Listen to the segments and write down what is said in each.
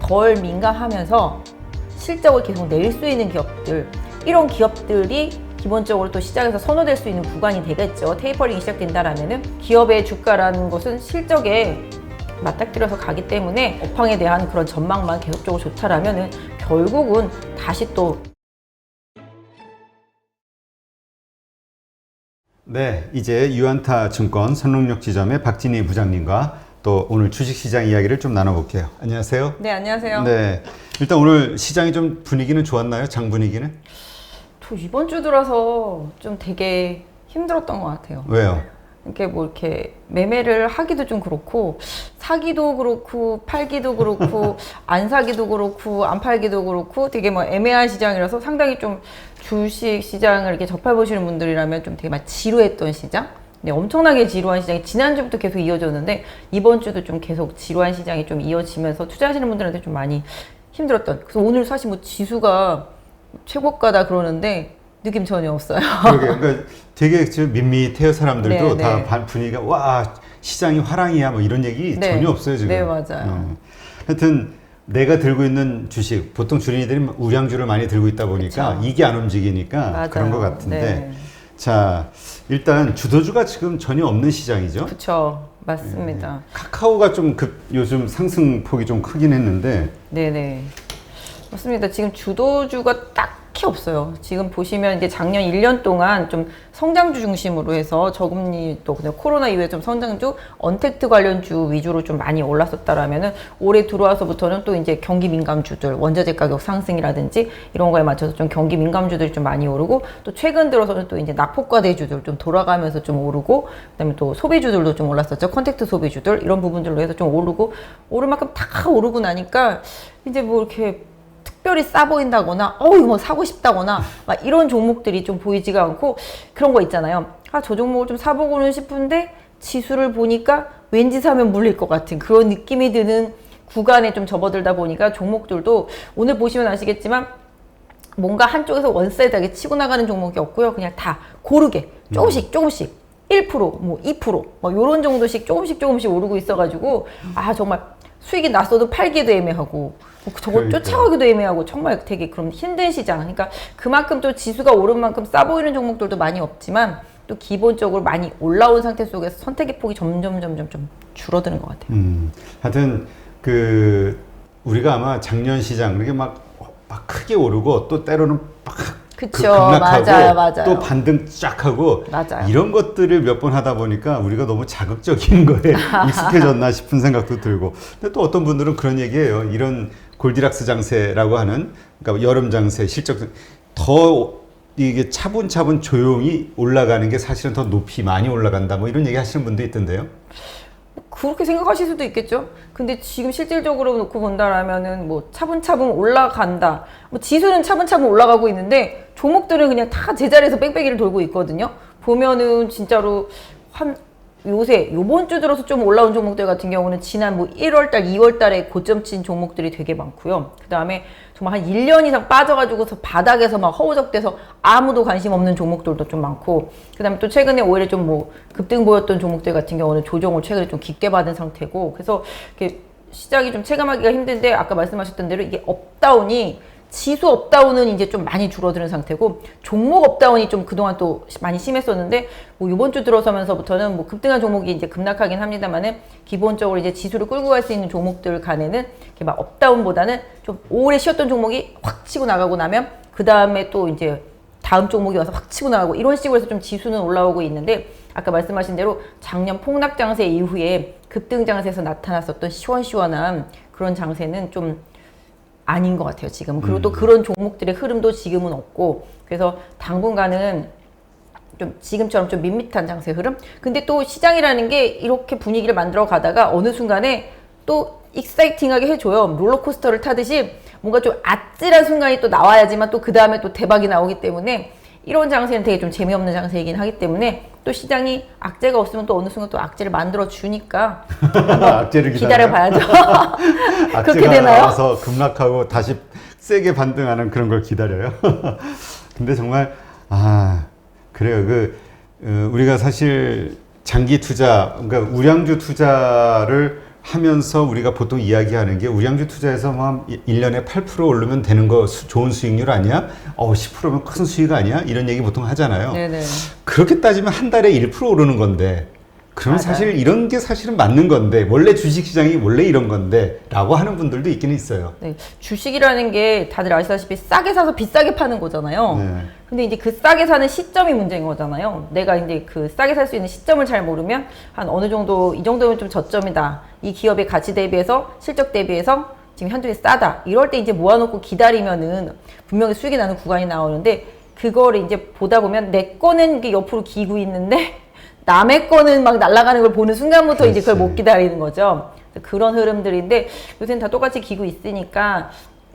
덜 민감하면서 실적을 계속 낼 수 있는 기업들, 이런 기업들이 기본적으로 또 시장에서 선호될 수 있는 구간이 되겠죠. 테이퍼링이 시작된다라면은 기업의 주가라는 것은 실적에 맞닥뜨려서 가기 때문에 업황에 대한 그런 전망만 계속적으로 좋다라면은 결국은 다시 또 네, 이제 유안타 증권 선릉역 지점의 박진희 부장님과 또 오늘 주식시장 이야기를 좀 나눠볼게요. 안녕하세요. 네, 안녕하세요. 네, 일단 오늘 시장이 좀 분위기는 좋았나요? 장 분위기는? 저 이번 주 들어서 좀 되게 힘들었던 것 같아요. 왜요? 이렇게 매매를 하기도 좀 그렇고, 사기도 그렇고, 팔기도 그렇고, 안 사기도 그렇고, 안 팔기도 그렇고, 되게 뭐 애매한 시장이라서 상당히 좀 주식 시장을 이렇게 접해보시는 분들이라면 좀 되게 막 지루했던 시장? 네, 엄청나게 지루한 시장이 지난주부터 계속 이어졌는데, 이번 주도 좀 계속 지루한 시장이 좀 이어지면서 투자하시는 분들한테 좀 많이 힘들었던. 그래서 오늘 사실 뭐 지수가 최고가다 그러는데, 느낌 전혀 없어요. 그러니까 되게 지금 밋밋해요. 사람들도 네, 다 네. 분위기가 와 시장이 화랑이야 뭐 이런 얘기 네. 전혀 없어요 지금. 네, 맞아요. 하여튼 내가 들고 있는 주식 보통 주린이들이 우량주를 많이 들고 있다 보니까 그쵸. 이게 안 움직이니까 맞아요. 그런 것 같은데 네. 자 일단 주도주가 지금 전혀 없는 시장이죠. 그렇죠. 맞습니다. 카카오가 좀 요즘 상승폭이 좀 크긴 했는데 네네. 맞습니다. 지금 주도주가 딱히 없어요. 지금 보시면 이제 작년 1년 동안 좀 성장주 중심으로 해서 저금리 또 그냥 코로나 이후에 좀 성장주, 언택트 관련주 위주로 좀 많이 올랐었다라면은 올해 들어와서부터는 또 이제 경기 민감주들, 원자재 가격 상승이라든지 이런 거에 맞춰서 좀 경기 민감주들이 좀 많이 오르고 또 최근 들어서는 또 이제 낙폭과대주들 좀 돌아가면서 좀 오르고 그다음에 또 소비주들도 좀 올랐었죠. 컨택트 소비주들 이런 부분들로 해서 좀 오르고 오를 만큼 다 오르고 나니까 이제 뭐 이렇게 특별히 싸 보인다거나 이거 뭐 사고 싶다거나 막 이런 종목들이 좀 보이지가 않고 그런 거 있잖아요. 저 종목을 좀 사보고는 싶은데 지수를 보니까 왠지 사면 물릴 것 같은 그런 느낌이 드는 구간에 좀 접어들다 보니까 종목들도 오늘 보시면 아시겠지만 뭔가 한쪽에서 원사이드하게 치고 나가는 종목이 없고요. 그냥 다 고르게 조금씩 1%, 뭐 2%, 뭐 요런 정도씩 조금씩 오르고 있어가지고 정말 수익이 났어도 팔기도 애매하고 저거 그러니까요. 쫓아가기도 애매하고 정말 되게 그런 힘든 시장. 그러니까 그만큼 또 지수가 오른 만큼 싸 보이는 종목들도 많이 없지만 또 기본적으로 많이 올라온 상태 속에서 선택의 폭이 점점 좀 줄어드는 것 같아요. 하여튼 우리가 아마 작년 시장 그렇게 막 크게 오르고 또 때로는 막 그쵸. 급락하고 맞아요. 또 반등 쫙 하고 맞아요. 이런 것들을 몇 번 하다 보니까 우리가 너무 자극적인 거에 익숙해졌나 싶은 생각도 들고 근데 또 어떤 분들은 그런 얘기예요. 이런 골디락스 장세라고 하는 그러니까 여름 장세 실적 더 이게 차분차분 조용히 올라가는 게 사실은 더 높이 많이 올라간다 뭐 이런 얘기 하시는 분도 있던데요. 그렇게 생각하실 수도 있겠죠. 근데 지금 실질적으로 놓고 본다라면은 뭐 차분차분 올라간다. 뭐 지수는 차분차분 올라가고 있는데 종목들은 그냥 다 제자리에서 뺑뺑이를 돌고 있거든요. 보면은 진짜로 요번 주 들어서 좀 올라온 종목들 같은 경우는 지난 뭐 1월달, 2월달에 고점 친 종목들이 되게 많고요. 그 다음에 정말 한 1년 이상 빠져가지고서 바닥에서 막 허우적대서 아무도 관심 없는 종목들도 좀 많고, 그 다음에 또 최근에 오히려 좀 뭐 급등 보였던 종목들 같은 경우는 조정을 최근에 좀 깊게 받은 상태고, 그래서 이렇게 시장이 좀 체감하기가 힘든데 아까 말씀하셨던 대로 이게 업다운이 지수 업다운은 이제 좀 많이 줄어드는 상태고 종목 업다운이 좀 그동안 또 많이 심했었는데 뭐 이번 주 들어서면서부터는 뭐 급등한 종목이 이제 급락하긴 합니다만은 기본적으로 이제 지수를 끌고 갈 수 있는 종목들 간에는 이렇게 막 업다운보다는 좀 오래 쉬었던 종목이 확 치고 나가고 나면 그 다음에 또 이제 다음 종목이 와서 확 치고 나가고 이런 식으로 해서 좀 지수는 올라오고 있는데 아까 말씀하신 대로 작년 폭락 장세 이후에 급등 장세에서 나타났었던 시원시원한 그런 장세는 좀 아닌 것 같아요, 지금. 그리고 또 그런 종목들의 흐름도 지금은 없고, 그래서 당분간은 좀 지금처럼 좀 밋밋한 장세 흐름? 근데 또 시장이라는 게 이렇게 분위기를 만들어 가다가 어느 순간에 또 익사이팅하게 해줘요. 롤러코스터를 타듯이 뭔가 좀 아찔한 순간이 또 나와야지만 또 그 다음에 또 대박이 나오기 때문에 이런 장세는 되게 좀 재미없는 장세이긴 하기 때문에 또 시장이 악재가 없으면 또 어느 순간 또 악재를 만들어 주니까 악재를 기다려봐야죠. 그렇게 악재가 되나요? 나와서 급락하고 다시 세게 반등하는 그런 걸 기다려요. 근데 정말 그래요. 우리가 사실 장기 투자, 그러니까 우량주 투자를 하면서 우리가 보통 이야기하는 게 우량주 투자해서 뭐 1년에 8% 오르면 되는 거 좋은 수익률 아니야? 10%면 큰 수익 아니야? 이런 얘기 보통 하잖아요. 네네. 그렇게 따지면 한 달에 1% 오르는 건데 그러면 맞아요. 사실 이런 게 사실은 맞는 건데 원래 주식시장이 원래 이런 건데 라고 하는 분들도 있기는 있어요. 네, 주식이라는 게 다들 아시다시피 싸게 사서 비싸게 파는 거잖아요. 네. 근데 이제 그 싸게 사는 시점이 문제인 거잖아요. 내가 이제 그 싸게 살 수 있는 시점을 잘 모르면 한 어느 정도, 이 정도면 좀 저점이다. 이 기업의 가치 대비해서, 실적 대비해서 지금 현재에 싸다. 이럴 때 이제 모아놓고 기다리면은 분명히 수익이 나는 구간이 나오는데 그거를 이제 보다 보면 내 거는 이게 옆으로 기고 있는데 남의 거는 막 날아가는 걸 보는 순간부터 이제 그걸 못 기다리는 거죠. 그런 흐름들인데 요새는 다 똑같이 기고 있으니까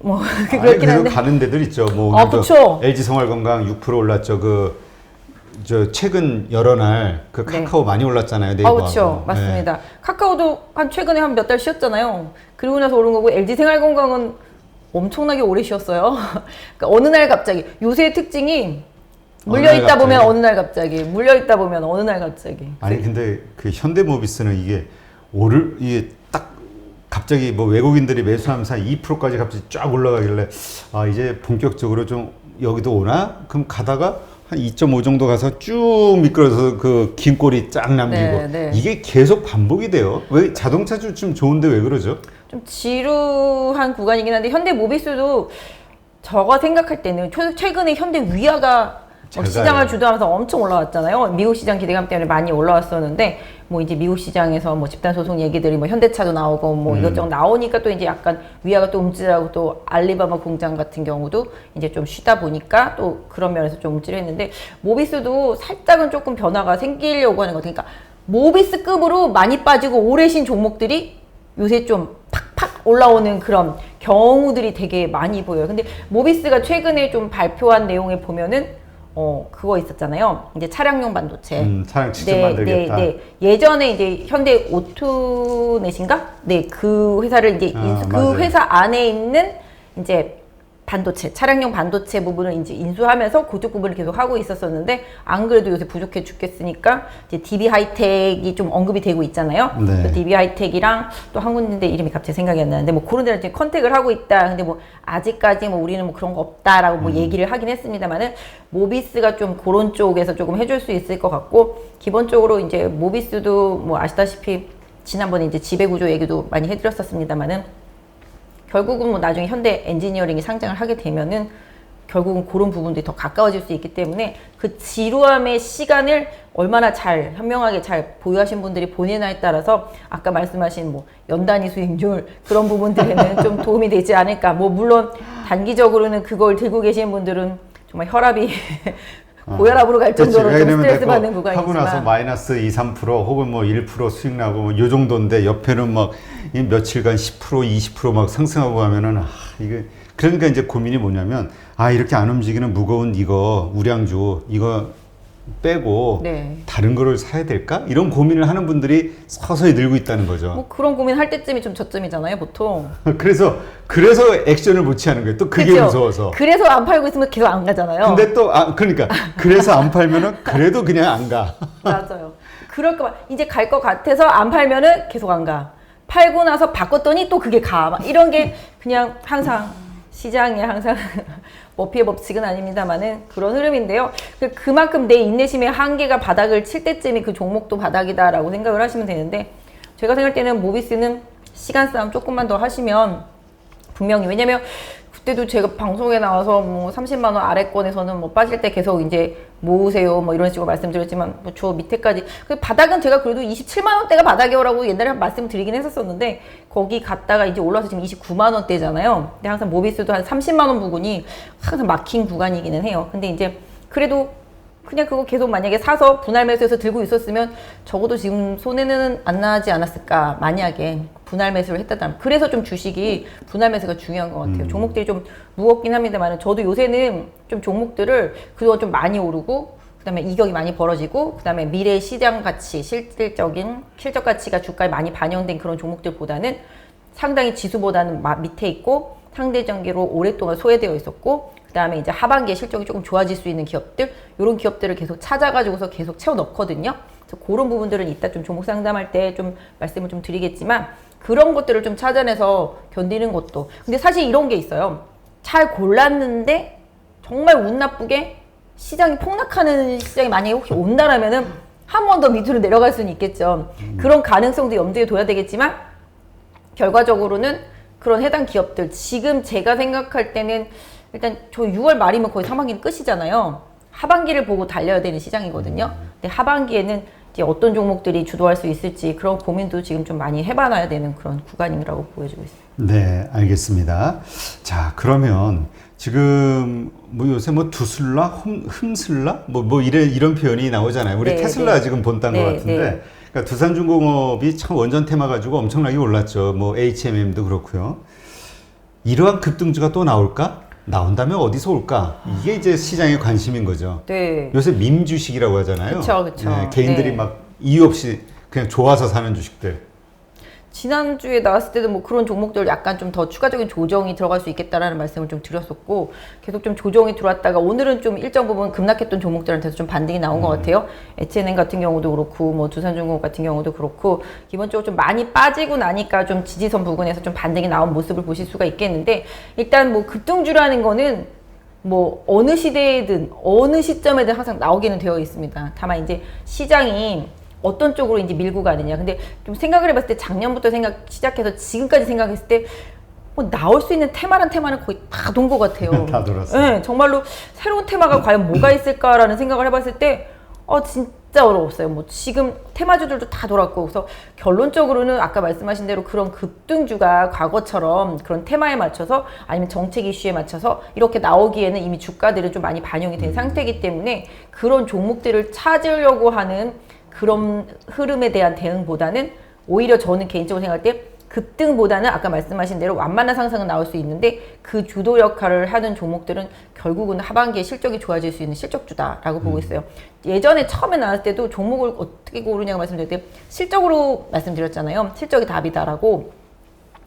뭐 그렇긴 한데 가는 데들 있죠. 뭐 그쵸. LG 생활건강 6% 올랐죠. 저 최근 여러 날 그 카카오 많이 올랐잖아요. 네이버하고. 그렇죠. 맞습니다. 카카오도 한 최근에 한 몇 달 쉬었잖아요. 그러고 나서 오른 거고 LG 생활건강은 엄청나게 오래 쉬었어요. 그러니까 어느 날 갑자기 요새의 특징이 물려있다 보면 어느 날 갑자기 물려있다 보면 어느 날 갑자기. 아니 근데 그 현대모비스는 이게 딱 갑자기 뭐 외국인들이 매수하면서 한 2%까지 갑자기 쫙 올라가길래 이제 본격적으로 좀 여기도 오나? 그럼 가다가 한 2.5 정도 가서 쭉 미끄러져서 그 긴 꼬리 쫙 남기고 네. 이게 계속 반복이 돼요. 왜 자동차주 좀 좋은데 왜 그러죠? 좀 지루한 구간이긴 한데 현대모비스도 저가 생각할 때는 최근에 현대 위아가 시장을 주도하면서 엄청 올라왔잖아요. 미국 시장 기대감 때문에 많이 올라왔었는데 뭐 이제 미국 시장에서 뭐 집단 소송 얘기들이 뭐 현대차도 나오고 뭐 이것저것 나오니까 또 이제 약간 위아가 또 움찔하고 또 알리바바 공장 같은 경우도 이제 좀 쉬다 보니까 또 그런 면에서 좀 움찔했는데 모비스도 살짝은 조금 변화가 생기려고 하는 것 같아요. 그러니까 모비스급으로 많이 빠지고 오래 쉰 종목들이 요새 좀 팍팍 올라오는 그런 경우들이 되게 많이 보여요. 근데 모비스가 최근에 좀 발표한 내용에 보면은 그거 있었잖아요. 이제 차량용 반도체. 차량 직접 만들겠다. 예전에 이제 현대 오토넷인가? 네, 그 회사를 이제 그 회사 안에 있는 이제 반도체, 차량용 반도체 부분을 이제 인수하면서 그쪽 부분을 계속 하고 있었었는데 안 그래도 요새 부족해 죽겠으니까 이제 DB 하이텍이 좀 언급이 되고 있잖아요. 네. 그 DB 하이텍이랑 또 한 군데 이름이 갑자기 생각이 안 나는데 뭐 그런 데를 이제 컨택을 하고 있다. 근데 뭐 아직까지 뭐 우리는 뭐 그런 거 없다라고 뭐 얘기를 하긴 했습니다만은 모비스가 좀 그런 쪽에서 조금 해줄 수 있을 것 같고 기본적으로 이제 모비스도 뭐 아시다시피 지난번에 이제 지배구조 얘기도 많이 해드렸었습니다만은 결국은 뭐 나중에 현대 엔지니어링이 상장을 하게 되면은 결국은 그런 부분들이 더 가까워질 수 있기 때문에 그 지루함의 시간을 얼마나 잘 현명하게 잘 보유하신 분들이 보내나에 따라서 아까 말씀하신 뭐 연단위 수익률 그런 부분들에는 좀 도움이 되지 않을까. 뭐 물론 단기적으로는 그걸 들고 계신 분들은 정말 혈압이 고혈압으로 갈 정도로 좀 스트레스 받는 구간이지만 하고 나서 마이너스 2, 3% 혹은 뭐 1% 수익 나고 뭐 요 정도인데 옆에는 막 며칠간 10%, 20%막 상승하고 하면은 이게 그러니까 이제 고민이 뭐냐면 이렇게 안 움직이는 무거운 이거 우량주 이거 빼고 다른 거를 사야 될까? 이런 고민을 하는 분들이 서서히 늘고 있다는 거죠. 뭐 그런 고민 할 때쯤이 좀 저쯤이잖아요, 보통. 그래서 액션을 못 취하는 거예요. 또 그게 그쵸? 무서워서. 그래서 안 팔고 있으면 계속 안 가잖아요. 근데 또 그러니까 그래서 안 팔면은 그래도 그냥 안 가. 맞아요. 그럴까 봐 이제 갈 것 같아서 안 팔면은 계속 안 가. 팔고 나서 바꿨더니 또 그게 가. 막 이런 게 그냥 항상 시장에 항상 머피의 법칙은 아닙니다만은 그런 흐름인데요. 그만큼 내 인내심의 한계가 바닥을 칠 때쯤이 그 종목도 바닥이다라고 생각을 하시면 되는데 제가 생각할 때는 모비스는 시간 싸움 조금만 더 하시면 분명히 왜냐면 그때도 제가 방송에 나와서 뭐 30만 원 아래권에서는 뭐 빠질 때 계속 이제 모으세요 뭐 이런 식으로 말씀드렸지만 뭐 저 밑에까지 그 바닥은 제가 그래도 27만 원대가 바닥이라고 옛날에 말씀드리긴 했었었는데 거기 갔다가 이제 올라서 지금 29만 원대잖아요. 근데 항상 모비스도 한 30만 원 부근이 항상 막힌 구간이기는 해요. 근데 이제 그래도 그냥 그거 계속 만약에 사서 분할 매수해서 들고 있었으면 적어도 지금 손해는 안 나지 않았을까 만약에 분할 매수를 했다면 그래서 좀 주식이 분할 매수가 중요한 것 같아요. 종목들이 좀 무겁긴 합니다만 저도 요새는 좀 종목들을 그동안 좀 많이 오르고 그다음에 이격이 많이 벌어지고 그다음에 미래 시장 가치 실질적인 실적 가치가 주가에 많이 반영된 그런 종목들보다는 상당히 지수보다는 밑에 있고 상대적으로 오랫동안 소외되어 있었고 그다음에 이제 하반기에 실적이 조금 좋아질 수 있는 기업들 이런 기업들을 계속 찾아가지고서 계속 채워 넣거든요. 그래서 그런 부분들은 이따 좀 종목 상담할 때 좀 말씀을 좀 드리겠지만 그런 것들을 좀 찾아내서 견디는 것도. 근데 사실 이런 게 있어요. 잘 골랐는데 정말 운 나쁘게 시장이 폭락하는 시장이 만약에 혹시 온다라면은 한 번 더 밑으로 내려갈 수는 있겠죠. 그런 가능성도 염두에 둬야 되겠지만 결과적으로는 그런 해당 기업들 지금 제가 생각할 때는 일단 저 6월 말이면 거의 상반기는 끝이잖아요. 하반기를 보고 달려야 되는 시장이거든요. 근데 하반기에는 이제 어떤 종목들이 주도할 수 있을지 그런 고민도 지금 좀 많이 해봐놔야 되는 그런 구간이라고 보여지고 있어요. 네, 알겠습니다. 자, 그러면 지금 뭐 요새 뭐 두슬라, 흠슬라 뭐 이런 표현이 나오잖아요. 우리 네, 테슬라 네. 지금 본딴 네, 것 같은데. 네. 그러니까 두산중공업이 참 원전 테마 가지고 엄청나게 올랐죠. 뭐 HMM도 그렇고요. 이러한 급등주가 또 나올까? 나온다면 어디서 올까? 이게 이제 시장의 관심인 거죠. 네. 요새 밈 주식이라고 하잖아요. 그쵸. 네, 개인들이 네. 막 이유 없이 그냥 좋아서 사는 주식들. 지난주에 나왔을 때도 뭐 그런 종목들 약간 좀 더 추가적인 조정이 들어갈 수 있겠다라는 말씀을 좀 드렸었고 계속 좀 조정이 들어왔다가 오늘은 좀 일정 부분 급락했던 종목들한테서 좀 반등이 나온 것 같아요. H&M 같은 경우도 그렇고 뭐 두산중공업 같은 경우도 그렇고 기본적으로 좀 많이 빠지고 나니까 좀 지지선 부근에서 좀 반등이 나온 모습을 보실 수가 있겠는데 일단 뭐 급등주라는 거는 뭐 어느 시대에든 어느 시점에든 항상 나오기는 되어 있습니다. 다만 이제 시장이 어떤 쪽으로 이제 밀고 가느냐. 근데 좀 생각을 해봤을 때 작년부터 시작해서 지금까지 생각했을 때 뭐 나올 수 있는 테마란 테마는 거의 다 돈 것 같아요. 다 돌았어요. 네, 정말로 새로운 테마가 과연 뭐가 있을까라는 생각을 해봤을 때 진짜 어려웠어요. 뭐 지금 테마주들도 다 돌았고 그래서 결론적으로는 아까 말씀하신 대로 그런 급등주가 과거처럼 그런 테마에 맞춰서 아니면 정책 이슈에 맞춰서 이렇게 나오기에는 이미 주가들은 좀 많이 반영이 된 상태이기 때문에 그런 종목들을 찾으려고 하는 그런 흐름에 대한 대응보다는 오히려 저는 개인적으로 생각할 때 급등보다는 아까 말씀하신 대로 완만한 상승은 나올 수 있는데 그 주도 역할을 하는 종목들은 결국은 하반기에 실적이 좋아질 수 있는 실적주다라고 보고 있어요. 예전에 처음에 나왔을 때도 종목을 어떻게 고르냐고 말씀드릴 때 실적으로 말씀드렸잖아요. 실적이 답이다라고.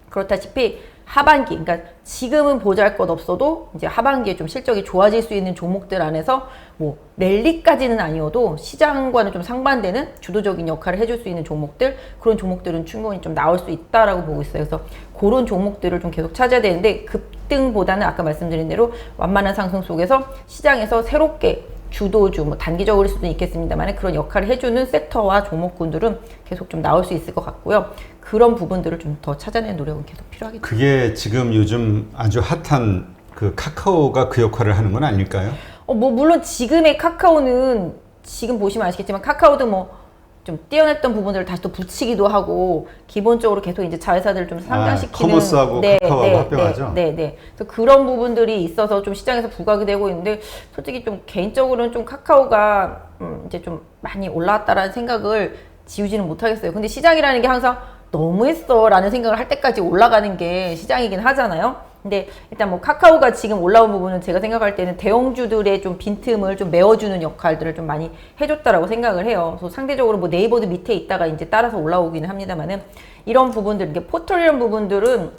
그렇다시피 하반기, 그러니까 지금은 보잘것없어도 이제 하반기에 좀 실적이 좋아질 수 있는 종목들 안에서 뭐 랠리까지는 아니어도 시장과는 좀 상반되는 주도적인 역할을 해줄 수 있는 종목들, 그런 종목들은 충분히 좀 나올 수 있다라고 보고 있어요. 그래서 그런 종목들을 좀 계속 찾아야 되는데 급등보다는 아까 말씀드린 대로 완만한 상승 속에서 시장에서 새롭게 주도주, 뭐 단기적으로일 수도 있겠습니다만 그런 역할을 해주는 섹터와 종목군들은 계속 좀 나올 수 있을 것 같고요. 그런 부분들을 좀 더 찾아내는 노력은 계속 필요하겠죠. 그게 지금 요즘 아주 핫한 그 카카오가 그 역할을 하는 건 아닐까요? 뭐 물론 지금의 카카오는 지금 보시면 아시겠지만 카카오도 뭐 좀 뛰어냈던 부분들을 다시 또 붙이기도 하고 기본적으로 계속 이제 자회사들을 좀 상장시키는 커머스하고 카카오하고 합병하죠. 네. 그래서 그런 부분들이 있어서 좀 시장에서 부각이 되고 있는데 솔직히 좀 개인적으로는 좀 카카오가 이제 좀 많이 올라왔다라는 생각을 지우지는 못하겠어요. 근데 시장이라는 게 항상 너무했어 라는 생각을 할 때까지 올라가는 게 시장이긴 하잖아요. 근데 일단 뭐 카카오가 지금 올라온 부분은 제가 생각할 때는 대형주들의 좀 빈틈을 좀 메워주는 역할들을 좀 많이 해줬다라고 생각을 해요. 그래서 상대적으로 뭐 네이버도 밑에 있다가 이제 따라서 올라오기는 합니다만은 이런 부분들, 이게 포털 이런 부분들은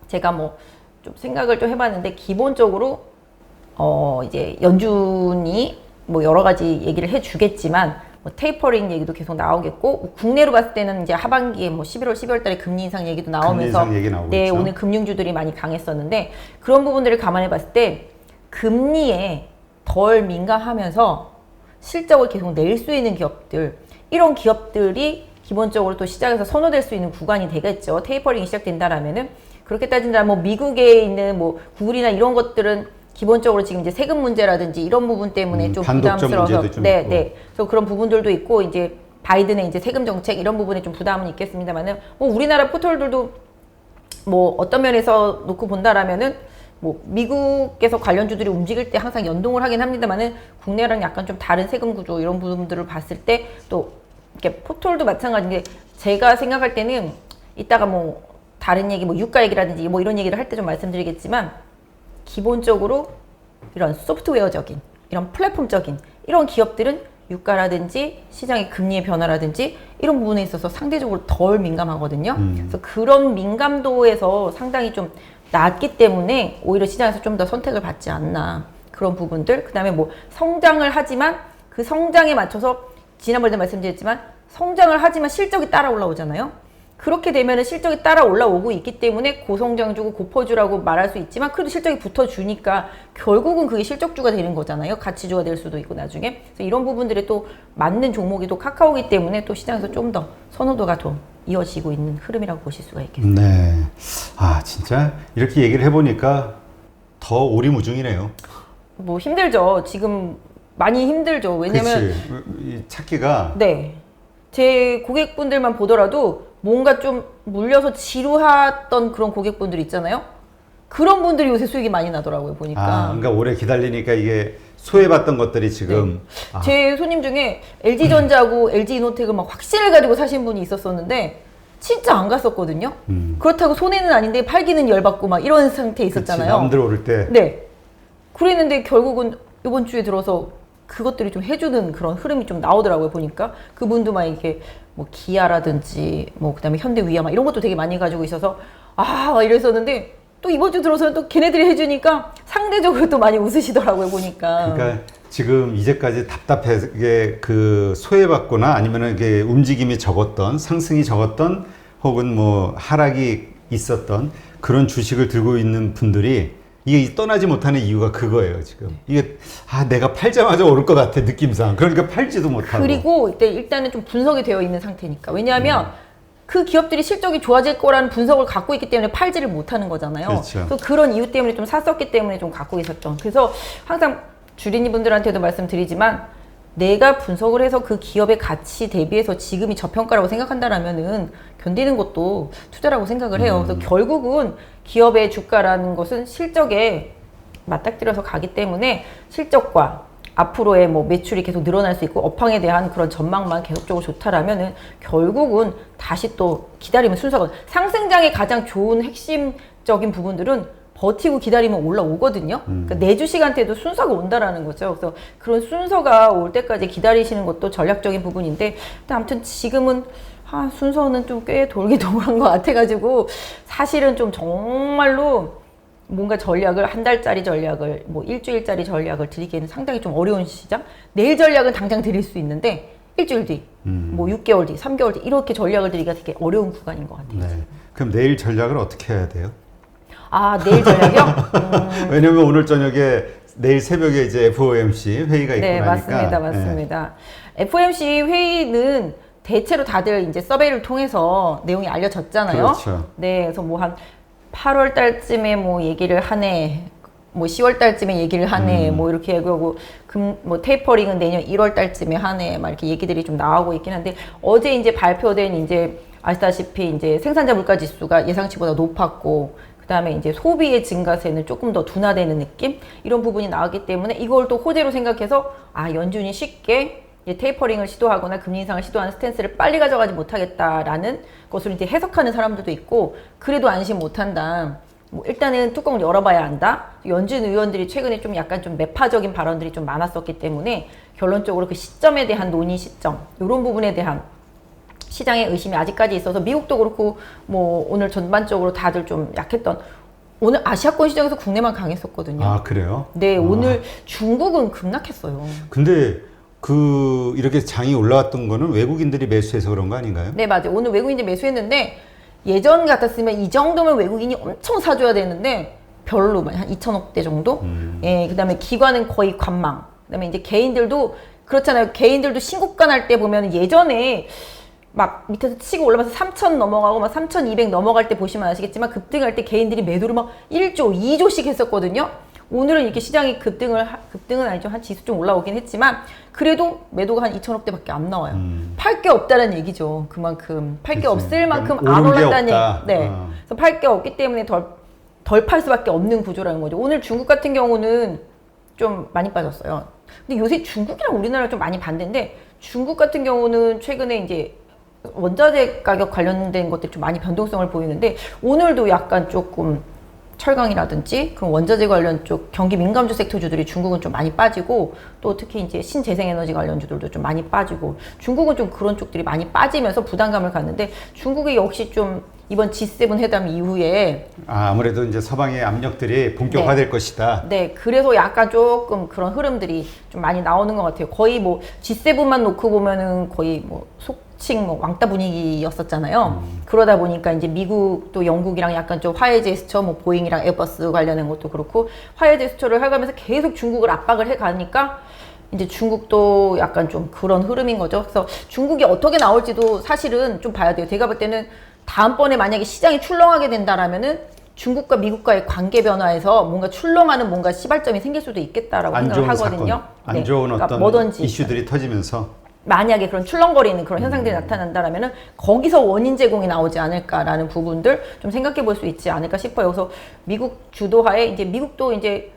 제가 뭐 좀 생각을 좀 해봤는데 기본적으로 이제 연준이 뭐 여러 가지 얘기를 해주겠지만 뭐 테이퍼링 얘기도 계속 나오겠고 국내로 봤을 때는 이제 하반기에 뭐 11월, 12월 달에 금리 인상 얘기도 나오면서 금리 인상 얘기 나오고 네, 있죠. 오늘 금융주들이 많이 강했었는데 그런 부분들을 감안해 봤을 때 금리에 덜 민감하면서 실적을 계속 낼 수 있는 기업들 이런 기업들이 기본적으로 또 시장에서 선호될 수 있는 구간이 되겠죠. 테이퍼링이 시작된다라면은 그렇게 따진다면 뭐 미국에 있는 뭐 구글이나 이런 것들은 기본적으로 지금 이제 세금 문제라든지 이런 부분 때문에 좀 단독점 부담스러워서 문제도 좀 있고. 그래서 그런 부분들도 있고 이제 바이든의 이제 세금 정책 이런 부분에 좀 부담은 있겠습니다만은 뭐 우리나라 포털들도 뭐 어떤 면에서 놓고 본다라면은 뭐 미국에서 관련주들이 움직일 때 항상 연동을 하긴 합니다만은 국내랑 약간 좀 다른 세금 구조 이런 부분들을 봤을 때 또 이렇게 포털도 마찬가지인데 제가 생각할 때는 이따가 뭐 다른 얘기 뭐 유가 얘기라든지 뭐 이런 얘기를 할 때 좀 말씀드리겠지만 기본적으로 이런 소프트웨어적인 이런 플랫폼적인 이런 기업들은 유가라든지 시장의 금리의 변화라든지 이런 부분에 있어서 상대적으로 덜 민감하거든요. 그래서 그런 민감도에서 상당히 좀 낮기 때문에 오히려 시장에서 좀 더 선택을 받지 않나 그런 부분들. 그 다음에 뭐 성장을 하지만 그 성장에 맞춰서 지난번에도 말씀드렸지만 성장을 하지만 실적이 따라 올라오잖아요. 그렇게 되면은 실적이 따라 올라오고 있기 때문에 고성장주고 고퍼주라고 말할 수 있지만 그래도 실적이 붙어주니까 결국은 그게 실적주가 되는 거잖아요. 가치주가 될 수도 있고 나중에. 그래서 이런 부분들이 또 맞는 종목이 또 카카오이기 때문에 또 시장에서 좀 더 선호도가 더 이어지고 있는 흐름이라고 보실 수가 있겠습니다. 네. 아, 진짜 이렇게 얘기를 해보니까 더 오리무중이네요. 뭐 힘들죠. 지금 많이 힘들죠. 왜냐면 그치. 이 찾기가. 네. 제 고객분들만 보더라도 뭔가 좀 물려서 지루했던 그런 고객분들 있잖아요. 그런 분들이 요새 수익이 많이 나더라고요, 보니까. 아, 그러니까 오래 기다리니까 이게 소외받던 것들이 지금. 아, 제 손님 중에 LG전자고 LG이노텍을 막 확신을 가지고 사신 분이 있었었는데 진짜 안 갔었거든요. 그렇다고 손해는 아닌데 팔기는 열받고 막 이런 상태에 그치, 있었잖아요. 남들 오를 때. 네. 그랬는데 결국은 이번 주에 들어서 그것들이 좀 해주는 그런 흐름이 좀 나오더라고요, 보니까. 그분도 막 이렇게 뭐 기아라든지 뭐 그다음에 현대위아 막 이런 것도 되게 많이 가지고 있어서 아, 막 이랬었는데 또 이번 주 들어서는 또 걔네들이 해주니까 상대적으로 또 많이 웃으시더라고요, 보니까. 그러니까 지금 이제까지 답답하게 그 소외받거나 아니면은 이게 움직임이 적었던, 상승이 적었던 혹은 뭐 하락이 있었던 그런 주식을 들고 있는 분들이 이게 떠나지 못하는 이유가 그거예요, 지금. 이게, 아, 내가 팔자마자 오를 것 같아, 느낌상. 그러니까 팔지도 못하고. 그리고 일단은 좀 분석이 되어 있는 상태니까. 왜냐하면 그 기업들이 실적이 좋아질 거라는 분석을 갖고 있기 때문에 팔지를 못하는 거잖아요. 그렇죠. 그래서 그런 이유 때문에 좀 샀었기 때문에 좀 갖고 있었던. 그래서 항상 주린이 분들한테도 말씀드리지만 내가 분석을 해서 그 기업의 가치 대비해서 지금이 저평가라고 생각한다라면은 견디는 것도 투자라고 생각을 해요. 그래서 결국은 기업의 주가라는 것은 실적에 맞닥뜨려서 가기 때문에 실적과 앞으로의 뭐 매출이 계속 늘어날 수 있고 업황에 대한 그런 전망만 계속적으로 좋다라면은 결국은 다시 또 기다리면 순서가 상승장의 가장 좋은 핵심적인 부분들은 버티고 기다리면 올라오거든요. 그러니까 내주 시간대도 순서가 온다라는 거죠. 그래서 그런 순서가 올 때까지 기다리시는 것도 전략적인 부분인데, 근데 아무튼 지금은 순서는 좀 꽤 돌기도한 것 같아가지고 사실은 좀 정말로 뭔가 전략을 한 달짜리 전략을 뭐 일주일짜리 전략을 드리기에는 상당히 좀 어려운 시장. 내일 전략은 당장 드릴 수 있는데 일주일 뒤, 뭐 6개월 뒤, 3개월 뒤 이렇게 전략을 드리기가 되게 어려운 구간인 것 같아요. 네. 그럼 내일 전략을 어떻게 해야 돼요? 아, 내일 전략이요? 왜냐면 오늘 저녁에 내일 새벽에 이제 FOMC 회의가 있고 네, 나니까. 맞습니다. FOMC 회의는 대체로 다들 이제 서베이를 통해서 내용이 알려졌잖아요. 그렇죠. 네, 그래서 뭐 한 8월 달쯤에 뭐 얘기를 하네, 뭐 10월 달쯤에 얘기를 하네, 뭐 이렇게 얘기하고, 뭐 테이퍼링은 내년 1월 달쯤에 하네, 막 이렇게 얘기들이 좀 나오고 있긴 한데, 어제 이제 발표된 이제 아시다시피 이제 생산자 물가 지수가 예상치보다 높았고, 그다음에 이제 소비의 증가세는 조금 더 둔화되는 느낌? 이런 부분이 나왔기 때문에 이걸 또 호재로 생각해서 연준이 쉽게 이제 테이퍼링을 시도하거나 금리 인상을 시도하는 스탠스를 빨리 가져가지 못하겠다라는 것을 이제 해석하는 사람들도 있고, 그래도 안심 못한다. 뭐 일단은 뚜껑을 열어봐야 한다. 연준 의원들이 최근에 좀 약간 좀 매파적인 발언들이 좀 많았었기 때문에 결론적으로 그 시점에 대한 논의 시점, 이런 부분에 대한 시장의 의심이 아직까지 있어서 미국도 그렇고 뭐 오늘 전반적으로 다들 좀 약했던, 오늘 아시아권 시장에서 국내만 강했었거든요. 아, 그래요? 네, 오늘 중국은 급락했어요. 근데 그 이렇게 장이 올라왔던 거는 외국인들이 매수해서 그런 거 아닌가요? 네, 맞아요. 오늘 외국인들이 매수했는데 예전 같았으면 이 정도면 외국인이 엄청 사줘야 되는데 별로 한 2천억 대 정도? 예, 그다음에 기관은 거의 관망. 그다음에 이제 개인들도 그렇잖아요. 개인들도 신고가 날 때 보면 예전에 막 밑에서 치고 올라가서 3,000 넘어가고 막 3,200 넘어갈 때 보시면 아시겠지만 급등할 때 개인들이 매도를 막 1조, 2조씩 했었거든요. 오늘은 이렇게 시장이 급등은 아니죠. 한 지수 좀 올라오긴 했지만 그래도 매도가 한 2천억대 밖에 안 나와요. 팔 게 없다는 얘기죠. 그만큼 팔 게 없을 만큼 안 올랐다는 얘기. 네. 그래서 팔 게 없기 때문에 덜 팔 수밖에 없는 구조라는 거죠. 오늘 중국 같은 경우는 좀 많이 빠졌어요. 근데 요새 중국이랑 우리나라 좀 많이 반대인데, 중국 같은 경우는 최근에 이제 원자재 가격 관련된 것들이 좀 많이 변동성을 보이는데 오늘도 약간 조금 철강이라든지 그런 원자재 관련 쪽 경기 민감주 섹터주들이 중국은 좀 많이 빠지고, 또 특히 이제 신재생에너지 관련주들도 좀 많이 빠지고, 중국은 좀 그런 쪽들이 많이 빠지면서 부담감을 갖는데, 중국이 역시 좀 이번 G7 회담 이후에 아무래도 이제 서방의 압력들이 본격화될 것이다. 네, 그래서 약간 조금 그런 흐름들이 좀 많이 나오는 것 같아요. 거의 뭐 G7만 놓고 보면은 거의 뭐 북측 뭐 왕따 분위기였었잖아요. 그러다 보니까 이제 미국도 영국이랑 약간 좀 화해 제스처, 뭐 보잉이랑 에어버스 관련된 것도 그렇고 화해 제스처를 해가면서 계속 중국을 압박을 해가니까 이제 중국도 약간 좀 그런 흐름인 거죠. 그래서 중국이 어떻게 나올지도 사실은 좀 봐야 돼요. 제가 볼 때는 다음번에 만약에 시장이 출렁하게 된다라면은 중국과 미국과의 관계 변화에서 뭔가 출렁하는 뭔가 시발점이 생길 수도 있겠다라고 안 생각을 좋은 하거든요. 사건, 안 좋은 그러니까 어떤 뭐든지 이슈들이 터지면서 만약에 그런 출렁거리는 그런 현상들이 나타난다라면은 거기서 원인 제공이 나오지 않을까라는 부분들 좀 생각해 볼 수 있지 않을까 싶어요. 그래서 미국 주도하에 이제 미국도 이제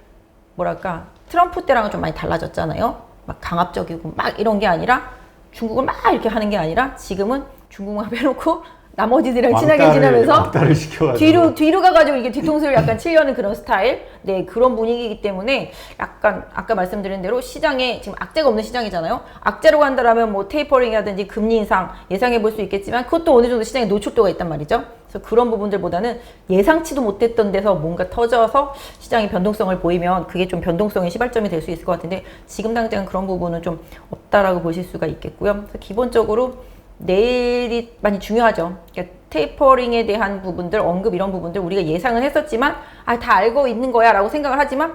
뭐랄까 트럼프 때랑은 좀 많이 달라졌잖아요. 막 강압적이고 막 이런 게 아니라 중국을 막 이렇게 하는 게 아니라 지금은 중국만 빼놓고 나머지들이랑 친하게 지내면서 왕따를 시켜가지고 뒤로 가가지고 이게 뒤통수를 약간 치려는 그런 스타일, 네 그런 분위기이기 때문에 약간 아까 말씀드린 대로 시장에 지금 악재가 없는 시장이잖아요. 악재라고 한다라면 뭐 테이퍼링이라든지 금리 인상 예상해 볼 수 있겠지만 그것도 어느 정도 시장에 노출도가 있단 말이죠. 그래서 그런 부분들보다는 예상치도 못했던 데서 뭔가 터져서 시장이 변동성을 보이면 그게 좀 변동성의 시발점이 될 수 있을 것 같은데 지금 당장 그런 부분은 좀 없다라고 보실 수가 있겠고요. 그래서 기본적으로 내일이 많이 중요하죠. 그러니까 테이퍼링에 대한 부분들, 언급 이런 부분들 우리가 예상은 했었지만 다 알고 있는 거야 라고 생각을 하지만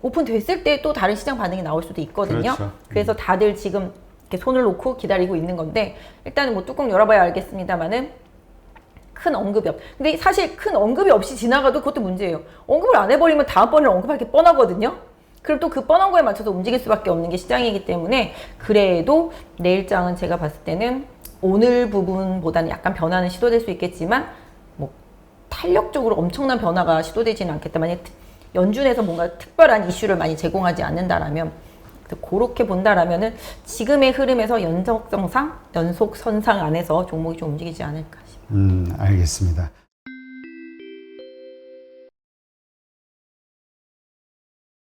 오픈됐을 때 또 다른 시장 반응이 나올 수도 있거든요. 그렇죠. 그래서 다들 지금 이렇게 손을 놓고 기다리고 있는 건데 일단은 뭐 뚜껑 열어봐야 알겠습니다만은 큰 언급이 없. 근데 사실 큰 언급이 없이 지나가도 그것도 문제예요. 언급을 안 해버리면 다음번에는 언급할 게 뻔하거든요. 그럼 또 그 뻔한 거에 맞춰서 움직일 수밖에 없는 게 시장이기 때문에 그래도 내일장은 제가 봤을 때는 오늘 부분보다는 약간 변화는 시도될 수 있겠지만 뭐 탄력적으로 엄청난 변화가 시도되지는 않겠다. 만약 연준에서 뭔가 특별한 이슈를 많이 제공하지 않는다라면 그렇게 본다라면은 지금의 흐름에서 연속선상 안에서 종목이 좀 움직이지 않을까 싶습니다. 알겠습니다.